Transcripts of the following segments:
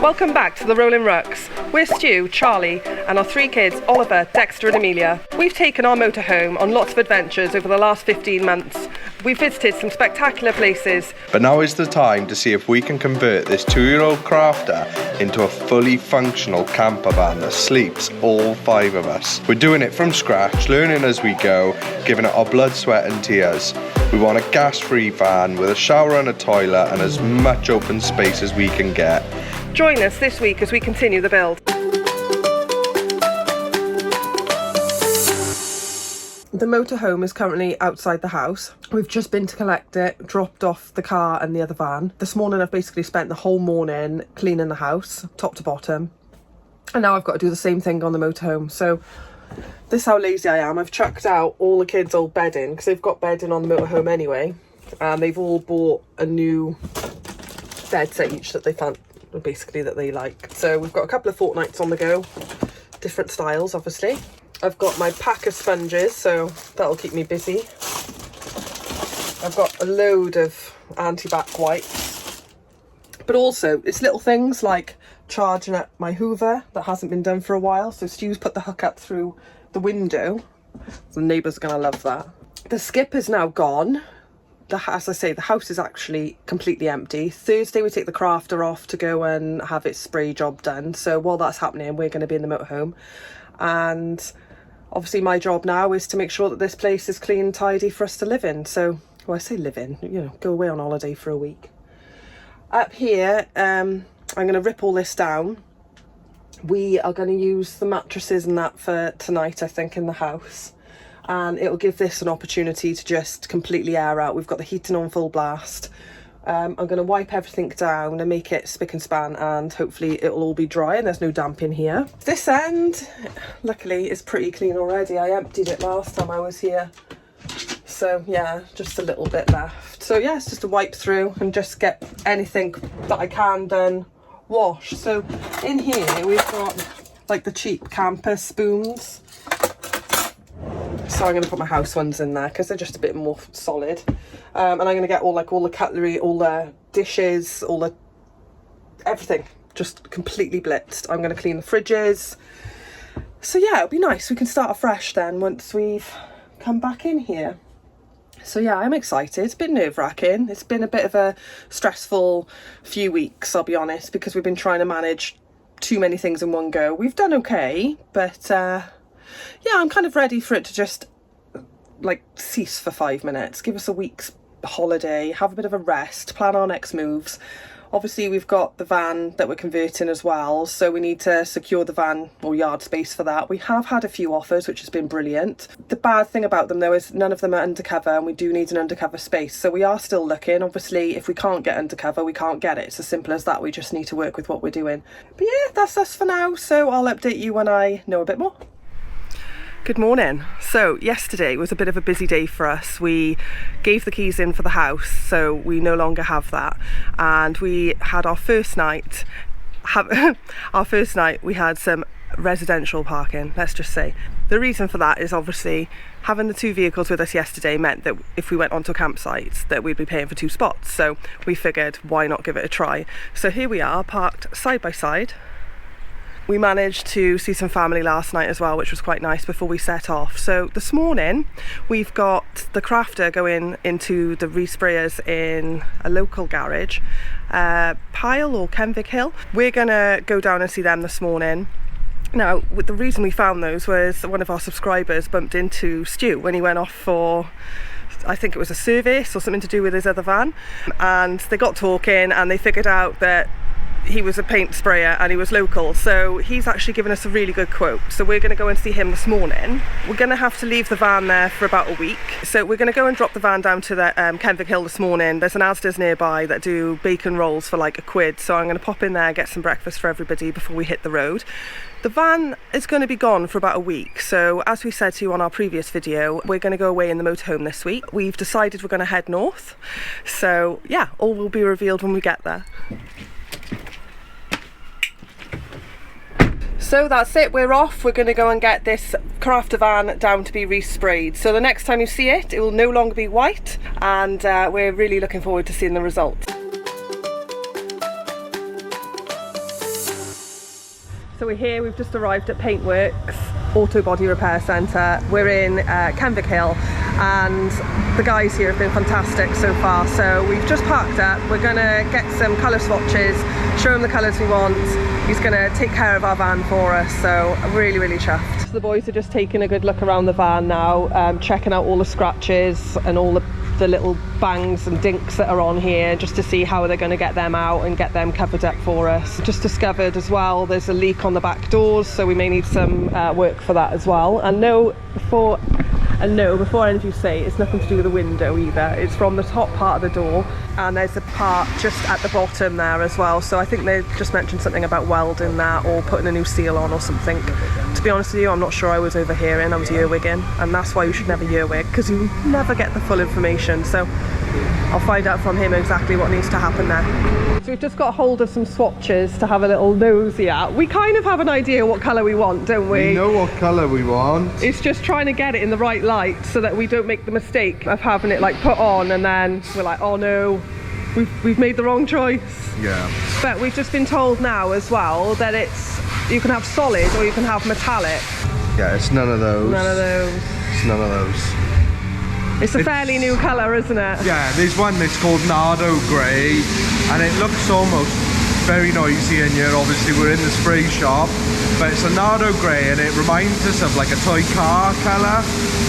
Welcome back to the Rolling Rucks. We're Stu, Charlie, and our three kids, Oliver, Dexter and Amelia. We've taken our motorhome on lots of adventures over the last 15 months. We've visited some spectacular places. But now is the time to see if we can convert this 2-year-old crafter into a fully functional camper van that sleeps all 5 of us. We're doing it from scratch, learning as we go, giving it our blood, sweat and tears. We want a gas-free van with a shower and a toilet and as much open space as we can get. Join us this week as we continue the build. The motorhome is currently outside the house. We've just been to collect it, dropped off the car and the other van. This morning I've basically spent the whole morning cleaning the house, top to bottom. And now I've got to do the same thing on the motorhome. So this is how lazy I am. I've chucked out all the kids' old bedding because they've got bedding on the motorhome anyway. And they've all bought a new bed set each that they found, basically, that they like. So we've got a couple of fortnights on the go, different styles obviously. I've got my pack of sponges, so that'll keep me busy. I've got a load of anti-bac wipes, but also it's little things like charging up my Hoover that hasn't been done for a while. So Stu's put the hook up through the window. The neighbours are gonna love that. The skip is now gone. As I say, the house is actually completely empty. Thursday we take the crafter off to go and have its spray job done. So while that's happening, we're going to be in the motorhome. And obviously my job now is to make sure that this place is clean and tidy for us to live in. So, well, I say live in, you know, go away on holiday for a week. Up here, I'm going to rip all this down. We are going to use the mattresses and that for tonight, I think, in the house. And it'll give this an opportunity to just completely air out. We've got the heating on full blast. I'm going to wipe everything down and make it spick and span, and hopefully it'll all be dry and there's no damp in here. This end, luckily, is pretty clean already. I emptied it last time I was here. So yeah, just a little bit left. So yeah, it's just a wipe through and just get anything that I can done wash. So in here we've got like the cheap campus spoons. So I'm going to put my house ones in there because they're just a bit more solid. And I'm going to get all the cutlery, all the dishes, everything just completely blitzed. I'm going to clean the fridges. So yeah, it'll be nice. We can start afresh then once we've come back in here. So yeah, I'm excited. It's been nerve-wracking. It's been a bit of a stressful few weeks, I'll be honest, because we've been trying to manage too many things in one go. We've done okay, but yeah, I'm kind of ready for it to just like cease for 5 minutes, give us a week's holiday, have a bit of a rest, plan our next moves. Obviously we've got the van that we're converting as well, so we need to secure the van or yard space for that. We have had a few offers, which has been brilliant. The bad thing about them though is none of them are undercover, and we do need an undercover space, so we are still looking. Obviously if we can't get undercover, we can't get it. It's as simple as that. We just need to work with what we're doing. But yeah, that's us for now, so I'll update you when I know a bit more. Good morning. So yesterday was a bit of a busy day for us. We gave the keys in for the house, so we no longer have that, and we had our first night. We had some residential parking, let's just say. The reason for that is obviously having the 2 vehicles with us yesterday meant that if we went onto a campsite that we'd be paying for 2 spots, so we figured why not give it a try. So here we are, parked side by side. We managed to see some family last night as well, which was quite nice before we set off. So this morning we've got the crafter going into the resprayers in a local garage, Pyle or Kenvick Hill. We're gonna go down and see them this morning. Now, the reason we found those was one of our subscribers bumped into Stu when he went off for, I think it was a service or something to do with his other van, and they got talking and they figured out that he was a paint sprayer and he was local, so he's actually given us a really good quote. So we're going to go and see him this morning. We're going to have to leave the van there for about a week, so we're going to go and drop the van down to the Kenvick Hill this morning. There's an Asda's nearby that do bacon rolls for like £1, so I'm going to pop in there, get some breakfast for everybody before we hit the road. The van is going to be gone for about a week, so as we said to you on our previous video, we're going to go away in the motorhome this week. We've decided we're going to head north, so yeah, all will be revealed when we get there. So that's it, we're off. We're going to go and get this crafter van down to be resprayed. So the next time you see it, it will no longer be white, and we're really looking forward to seeing the result. So we're here, we've just arrived at Paintworks Auto Body Repair Centre. We're in Kenvick Hill and the guys here have been fantastic so far. So we've just parked up, we're going to get some colour swatches, show him the colours we want. He's going to take care of our van for us, so I'm really, really chuffed. So the boys are just taking a good look around the van now, checking out all the scratches and all the little bangs and dinks that are on here, just to see how they're going to get them out and get them covered up for us. Just discovered as well there's a leak on the back doors, so we may need some work for that as well. And before any of you say, it's nothing to do with the window either. It's from the top part of the door, and there's a part just at the bottom there as well. So I think they just mentioned something about welding that or putting a new seal on or something. To be honest with you, I'm not sure I was overhearing. I was earwigging, and that's why you should never earwig, because you never get the full information. So I'll find out from him exactly what needs to happen there. So we've just got hold of some swatches to have a little nosy at. We kind of have an idea what colour we want, don't we? We know what colour we want. It's just trying to get it in the right light so that we don't make the mistake of having it like put on and then we're like, oh no, we've made the wrong choice. Yeah. But we've just been told now as well that you can have solid or you can have metallic. Yeah, it's none of those. None of those. It's none of those. It's a fairly new colour, isn't it? Yeah, there's one that's called Nardo Grey, and it looks almost very noisy in here. Obviously we're in the spray shop, but it's a Nardo Grey and it reminds us of like a toy car colour,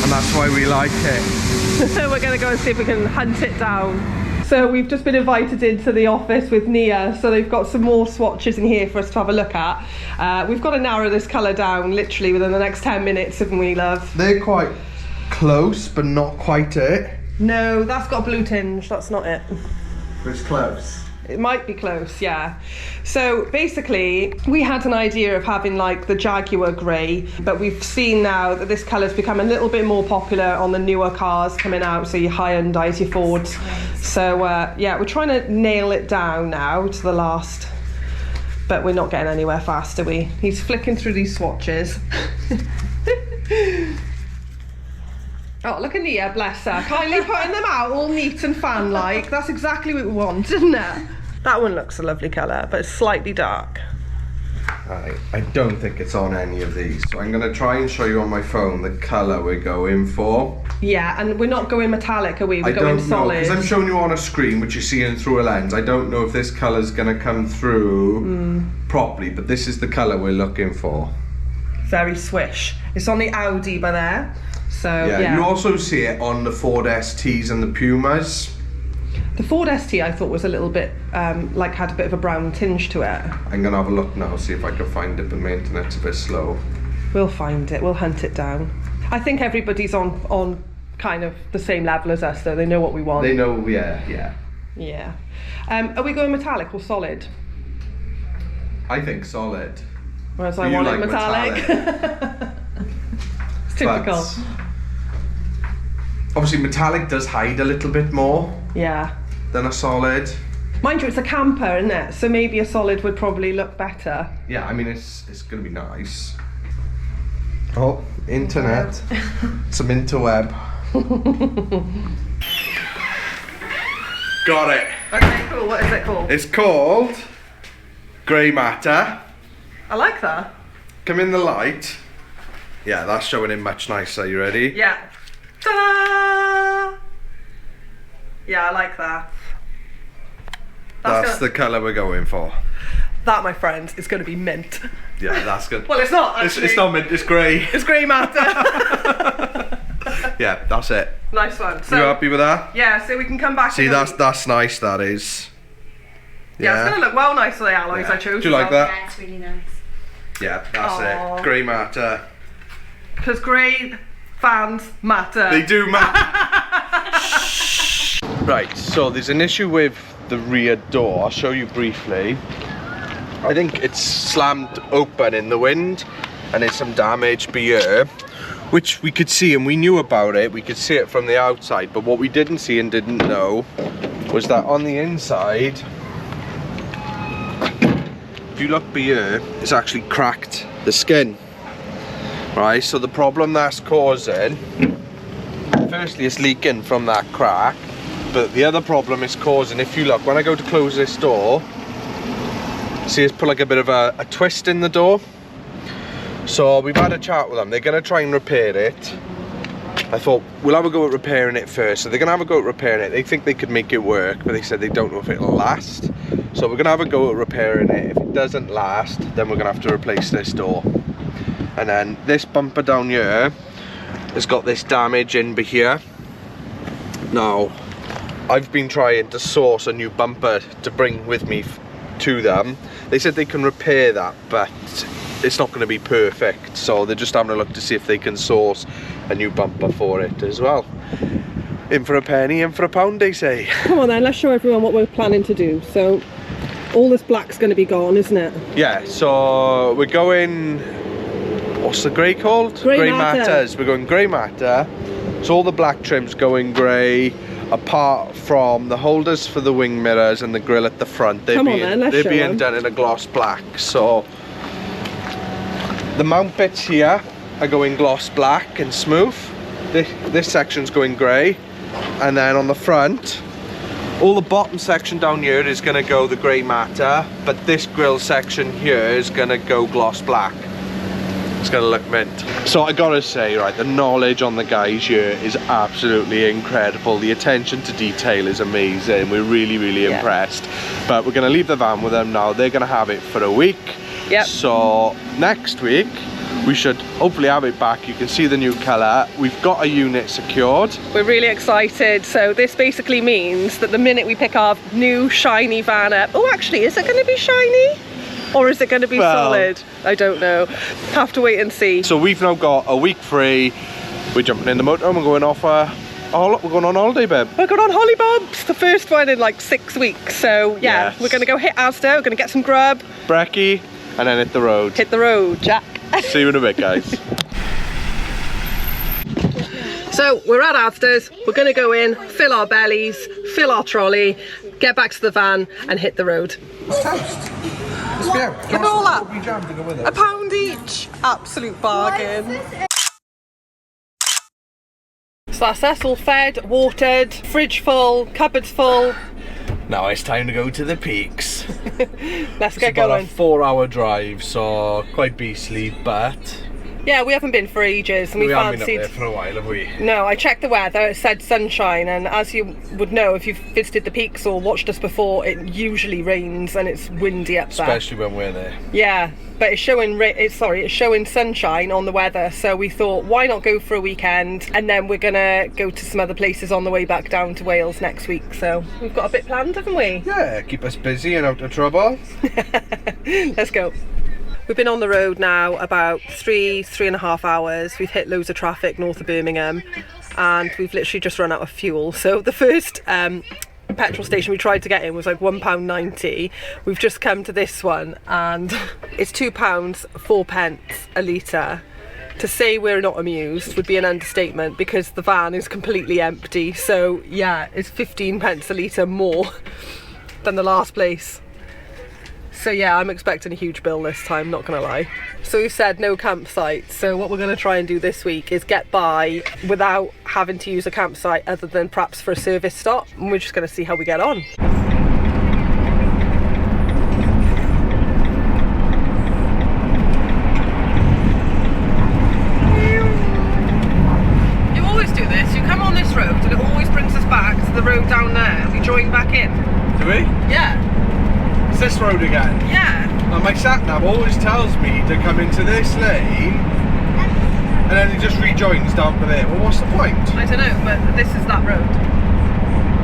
and that's why we like it. We're going to go and see if we can hunt it down. So we've just been invited into the office with Nia, so they've got some more swatches in here for us to have a look at. We've got to narrow this colour down literally within the next 10 minutes, haven't we, love? They're quite close, but not quite it. No, that's got a blue tinge, that's not it. But it's close. It might be close, yeah. So basically, we had an idea of having like the Jaguar grey, but we've seen now that this colour's become a little bit more popular on the newer cars coming out, so your Hyundais, your Fords. So yeah, we're trying to nail it down now to the last, but we're not getting anywhere fast, are we? He's flicking through these swatches. Oh, look at Nia, bless her. Kindly putting them out all neat and fan-like. That's exactly what we want, isn't it? That one looks a lovely colour, but it's slightly dark. I don't think it's on any of these. So I'm going to try and show you on my phone the colour we're going for. Yeah, and we're not going metallic, are we? We're going solid. Because I'm showing you on a screen, which you're seeing through a lens. I don't know if this colour's going to come through properly, but this is the colour we're looking for. Very swish. It's on the Audi by there. So, yeah, you also see it on the Ford STs and the Pumas. The Ford ST I thought was a little bit, like had a bit of a brown tinge to it. I'm going to have a look now, see if I can find it, but my internet's a bit slow. We'll find it, we'll hunt it down. I think everybody's on kind of the same level as us though, they know what we want. They know, yeah. Yeah. Are we going metallic or solid? I think solid. Whereas I want it metallic. It's typical. But obviously metallic does hide a little bit more. Yeah. Than a solid. Mind you, it's a camper, isn't it? So maybe a solid would probably look better. Yeah, I mean it's going to be nice. Oh, internet. Some interweb. Got it. Okay, cool. What is it called? It's called Grey Matter. I like that. Come in the light. Yeah, that's showing in much nicer. You ready? Yeah. Ta-da! Yeah, I like that. That's the colour we're going for. That, my friend, is going to be mint. Yeah, that's good. Well, it's not actually. It's not mint, it's grey. It's grey matter. Yeah, that's it. Nice one. So, you happy with that? Yeah, so we can come back. See, that's nice, that is. Yeah, it's going to look well nice for the alloys I chose. Do you like that? Yeah, it's really nice. Yeah, that's it. Grey matter. Because grey fans matter. They do matter. Right, so there's an issue with the rear door. I'll show you briefly. I think it's slammed open in the wind and there's some damage here, which we could see, and we knew about it. We could see it from the outside, but what we didn't see and didn't know was that on the inside, if you look here, it's actually cracked the skin. Right, so the problem that's causing, firstly it's leaking from that crack, but the other problem it's causing, if you look, when I go to close this door, see it's put like a bit of a twist in the door. So we've had a chat with them. They're going to try and repair it. I thought we'll have a go at repairing it first. So they're going to have a go at repairing it. They think they could make it work, but they said they don't know if it'll last. So we're going to have a go at repairing it. If it doesn't last, then we're going to have to replace this door. And then this bumper down here has got this damage in here. Now, I've been trying to source a new bumper to bring with me to them. They said they can repair that, but it's not going to be perfect. So they're just having a look to see if they can source a new bumper for it as well. In for a penny, in for a pound, they say. Come on then, let's show everyone what we're planning to do. So all this black's going to be gone, isn't it? Yeah, so we're going, what's the grey called? Grey matters. We're going grey matter. So all the black trim's going grey, apart from the holders for the wing mirrors and the grille at the front. They're being done in a gloss black. So the mount bits here are going gloss black and smooth. This section's going grey, and then on the front, all the bottom section down here is going to go the grey matter, but this grille section here is going to go gloss black. It's going to look mint. So I gotta say, right, the knowledge on the guys here is absolutely incredible. The attention to detail is amazing. We're really impressed. But we're going to leave the van with them now. They're going to have it for a week. Yep. So next week we should hopefully have it back. You can see the new colour. We've got a unit secured. We're really excited. So this basically means that the minute we pick our new shiny van up, oh actually, is it going to be shiny? Or is it going to be solid? I don't know. Have to wait and see. So we've now got a week free. We're jumping in the motorhome. We're going off we're going on holiday, babe. We're going on Holly Bobs, the first one in like 6 weeks. So yeah, yes. We're going to go hit Asda. We're going to get some grub. Brekkie, and then hit the road. Hit the road, Jack. See you in a bit, guys. So we're at Asda's. We're going to go in, fill our bellies, fill our trolley, get back to the van and hit the road. Toast. Look at all that. £1 each. Absolute bargain. So that's us all fed, watered, fridge full, cupboards full. Now it's time to go to the peaks. Let's get going. It's about a 4-hour drive, so quite beastly, but yeah, we haven't been for ages, and we haven't been up there for a while, have we? No, I checked the weather, it said sunshine, and as you would know if you've visited the peaks or watched us before, it usually rains and it's windy up there. Especially when we're there. Yeah, but it's showing sunshine on the weather, so we thought, why not go for a weekend, and then we're gonna go to some other places on the way back down to Wales next week. So we've got a bit planned, haven't we? Yeah, keep us busy and out of trouble. Let's go. We've been on the road now about 3.5 hours. We've hit loads of traffic north of Birmingham, and we've literally just run out of fuel. So the first petrol station we tried to get in was like £1.90. We've just come to this one, and it's £2 4p a litre. To say we're not amused would be an understatement, because the van is completely empty. So yeah, it's 15p a litre more than the last place. So yeah, I'm expecting a huge bill this time, not gonna lie. So we said no campsite, so what we're gonna try and do this week is get by without having to use a campsite other than perhaps for a service stop, and we're just gonna see how we get on. You always do this, you come on this road and it always brings us back to the road down there. We join back in. Do we? Yeah. It's this road again? Yeah. And my sat-nav always tells me to come into this lane, and then it just rejoins down to there. Well, what's the point? I don't know, but this is that road.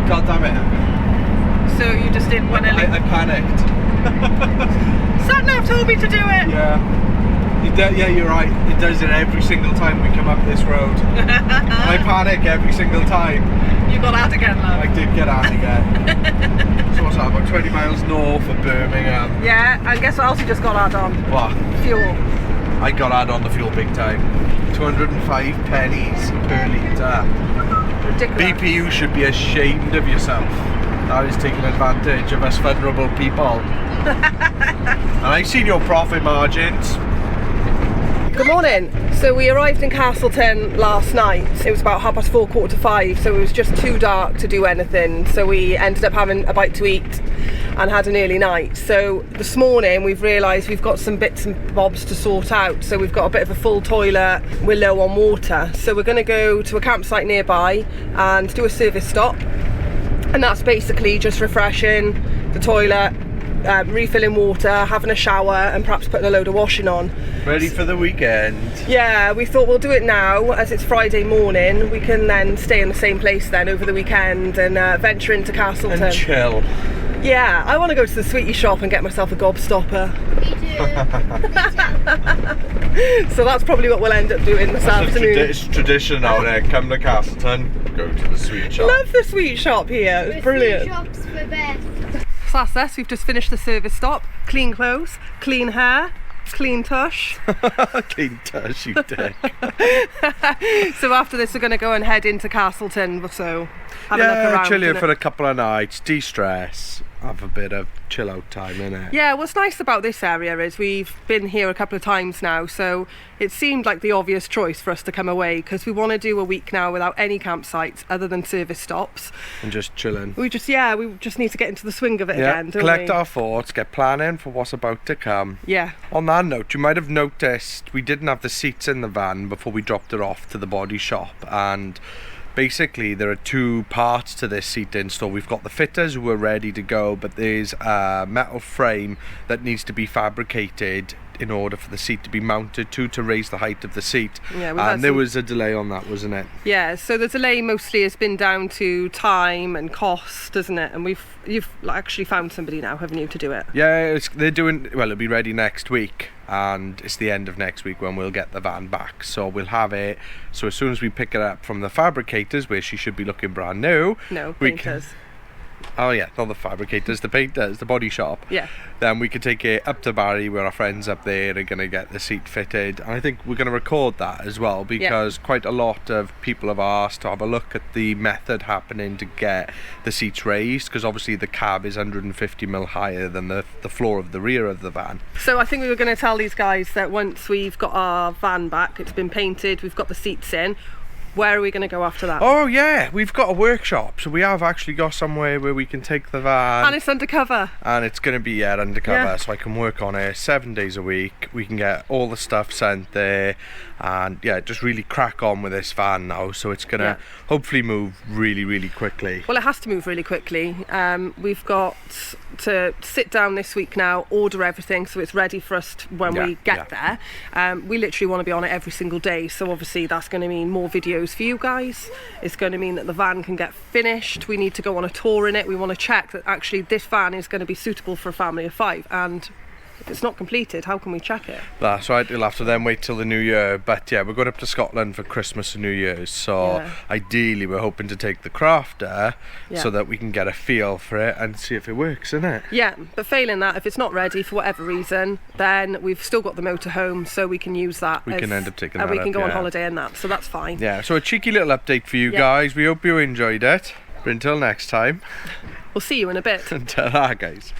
God damn it. So you just didn't want to... I panicked. Sat-nav told me to do it. Yeah. Yeah, you're right. It does it every single time we come up this road. I panic every single time. You got out again, love. I did get out again. So what's that, about 20 miles north of Birmingham? Yeah, and guess what else you just got out on? What? Fuel. I got out on the fuel big time. 205 pennies per litre. Ridiculous. BPU should be ashamed of yourself. That is taking advantage of us vulnerable people. And I've seen your profit margins. Good morning. So we arrived in Castleton last night. It was about 4:15, 4:45, so it was just too dark to do anything. So we ended up having a bite to eat and had an early night. So this morning we've realised we've got some bits and bobs to sort out. So we've got a bit of a full toilet, we're low on water, so we're going to go to a campsite nearby and do a service stop, and that's basically just refreshing the toilet, refilling water, having a shower, and perhaps putting a load of washing on. Ready for the weekend. Yeah, we thought we'll do it now as it's Friday morning. We can then stay in the same place then over the weekend and venture into Castleton. And chill. Yeah, I want to go to the sweetie shop and get myself a gobstopper. Me too. So that's probably what we'll end up doing this afternoon. It's tradition now, innit? Come to Castleton, go to the sweet shop. Love the sweet shop here, it's brilliant. Shops for Berth. So that's us, we've just finished the service stop. Clean clothes, clean hair, clean tush. Clean tush, you dick. So after this we're going to go and head into Castleton, so have a look around. Chill here for a couple of nights, de-stress, have a bit of chill out time, innit? Yeah, what's nice about this area is we've been here a couple of times now, so it seemed like the obvious choice for us to come away, because we want to do a week now without any campsites other than service stops. And just chilling. We just need to get into the swing of it again, don't collect we? our thoughts, get planning for what's about to come. Yeah. On that note, you might have noticed we didn't have the seats in the van before we dropped it off to the body shop, and basically there are two parts to this seat install. We've got the fitters who are ready to go, but there's a metal frame that needs to be fabricated in order for the seat to be mounted to raise the height of the seat. Yeah, and there was a delay on that, wasn't it? Yeah, so the delay mostly has been down to time and cost, isn't it? And you've actually found somebody now, haven't you, to do it? Yeah, they're doing, well, it'll be ready next week, and it's the end of next week when we'll get the van back, so we'll have it. So as soon as we pick it up from the fabricators, where she should be looking brand new, no, painters. Oh yeah, not the fabricators, the painters, the body shop. Yeah. Then we could take it up to Barry, where our friends up there are going to get the seat fitted. And I think we're going to record that as well, because quite a lot of people have asked to have a look at the method happening to get the seats raised, because obviously the cab is 150mm higher than the floor of the rear of the van. So I think we were going to tell these guys that once we've got our van back, it's been painted, we've got the seats in, where are we going to go after that? Oh yeah, we've got a workshop, so we have actually got somewhere where we can take the van. And it's undercover. And it's going to be undercover, so I can work on it 7 days a week. We can get all the stuff sent there, and just really crack on with this van now. So it's going to hopefully move really, really quickly. Well, it has to move really quickly. We've got to sit down this week now, order everything so it's ready for us when we get there. We literally want to be on it every single day, so obviously that's going to mean more videos for you guys. It's going to mean that the van can get finished. We need to go on a tour in it. We want to check that actually this van is going to be suitable for a family of 5, and if it's not completed, how can we check it? That's right, we'll have to then wait till the new year. But yeah, we're going up to Scotland for Christmas and New Year's, so ideally we're hoping to take the crafter so that we can get a feel for it and see if it works, innit? Yeah, but failing that, if it's not ready for whatever reason, then we've still got the motorhome, so we can use that. We can end up taking that and we can go on yeah. holiday in that, so that's fine. Yeah, so a cheeky little update for you guys. We hope you enjoyed it. But until next time, we'll see you in a bit. Ta-ra, guys.